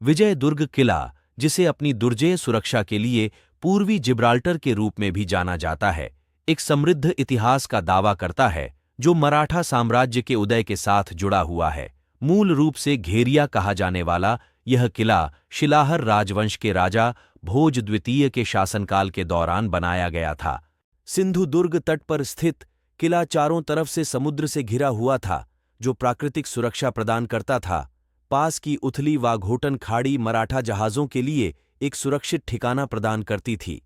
विजय दुर्ग किला, जिसे अपनी दुर्जेय सुरक्षा के लिए पूर्वी जिब्राल्टर के रूप में भी जाना जाता है, एक समृद्ध इतिहास का दावा करता है जो मराठा साम्राज्य के उदय के साथ जुड़ा हुआ है। मूल रूप से घेरिया कहा जाने वाला यह किला शिलाहर राजवंश के राजा भोज द्वितीय के शासनकाल के दौरान बनाया गया था। सिंधु दुर्ग तट पर स्थित किला चारों तरफ से समुद्र से घिरा हुआ था, जो प्राकृतिक सुरक्षा प्रदान करता था। पास की उथली वाघोटन खाड़ी मराठा जहाज़ों के लिए एक सुरक्षित ठिकाना प्रदान करती थी।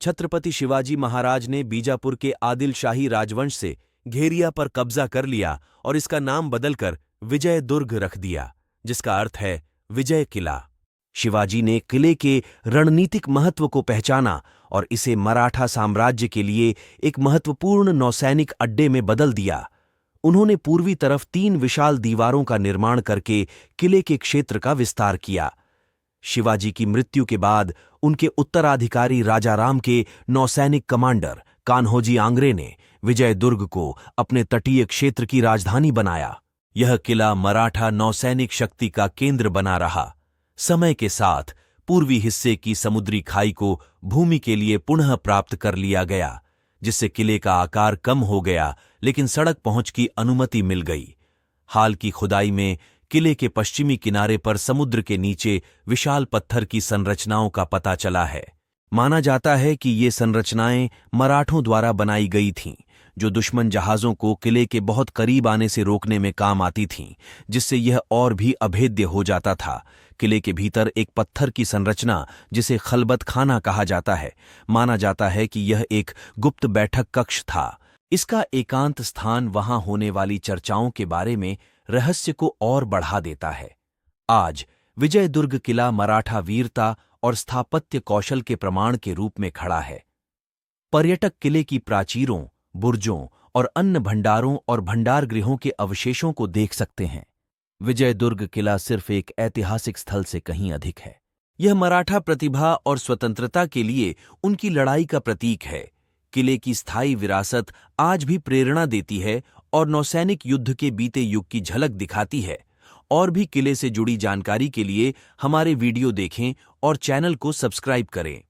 छत्रपति शिवाजी महाराज ने बीजापुर के आदिल शाही राजवंश से घेरिया पर कब्जा कर लिया और इसका नाम बदलकर विजय दुर्ग रख दिया, जिसका अर्थ है विजय किला। शिवाजी ने किले के रणनीतिक महत्व को पहचाना और इसे मराठा साम्राज्य के लिए एक महत्वपूर्ण नौसैनिक अड्डे में बदल दिया। उन्होंने पूर्वी तरफ 3 विशाल दीवारों का निर्माण करके किले के क्षेत्र का विस्तार किया। शिवाजी की मृत्यु के बाद उनके उत्तराधिकारी राजाराम के नौसैनिक कमांडर कान्होजी आंग्रे ने विजय दुर्ग को अपने तटीय क्षेत्र की राजधानी बनाया। यह किला मराठा नौसैनिक शक्ति का केंद्र बना रहा। समय के साथ पूर्वी हिस्से की समुद्री खाई को भूमि के लिए पुनः प्राप्त कर लिया गया, जिससे किले का आकार कम हो गया, लेकिन सड़क पहुंच की अनुमति मिल गई। हाल की खुदाई में किले के पश्चिमी किनारे पर समुद्र के नीचे विशाल पत्थर की संरचनाओं का पता चला है। माना जाता है कि ये संरचनाएं मराठों द्वारा बनाई गई थीं, जो दुश्मन जहाज़ों को किले के बहुत करीब आने से रोकने में काम आती थीं, जिससे यह और भी अभेद्य हो जाता था। किले के भीतर एक पत्थर की संरचना, जिसे खलबत खाना कहा जाता है, माना जाता है कि यह एक गुप्त बैठक कक्ष था। इसका एकांत स्थान वहां होने वाली चर्चाओं के बारे में रहस्य को और बढ़ा देता है। आज विजय दुर्ग किला मराठा वीरता और स्थापत्य कौशल के प्रमाण के रूप में खड़ा है। पर्यटक किले की प्राचीरों, बुर्जों और अन्य भंडारों और भंडार गृहों के अवशेषों को देख सकते हैं। विजय दुर्ग किला सिर्फ एक ऐतिहासिक स्थल से कहीं अधिक है। यह मराठा प्रतिभा और स्वतंत्रता के लिए उनकी लड़ाई का प्रतीक है। किले की स्थायी विरासत आज भी प्रेरणा देती है और नौसैनिक युद्ध के बीते युग की झलक दिखाती है। और भी किले से जुड़ी जानकारी के लिए हमारे वीडियो देखें और चैनल को सब्सक्राइब करें।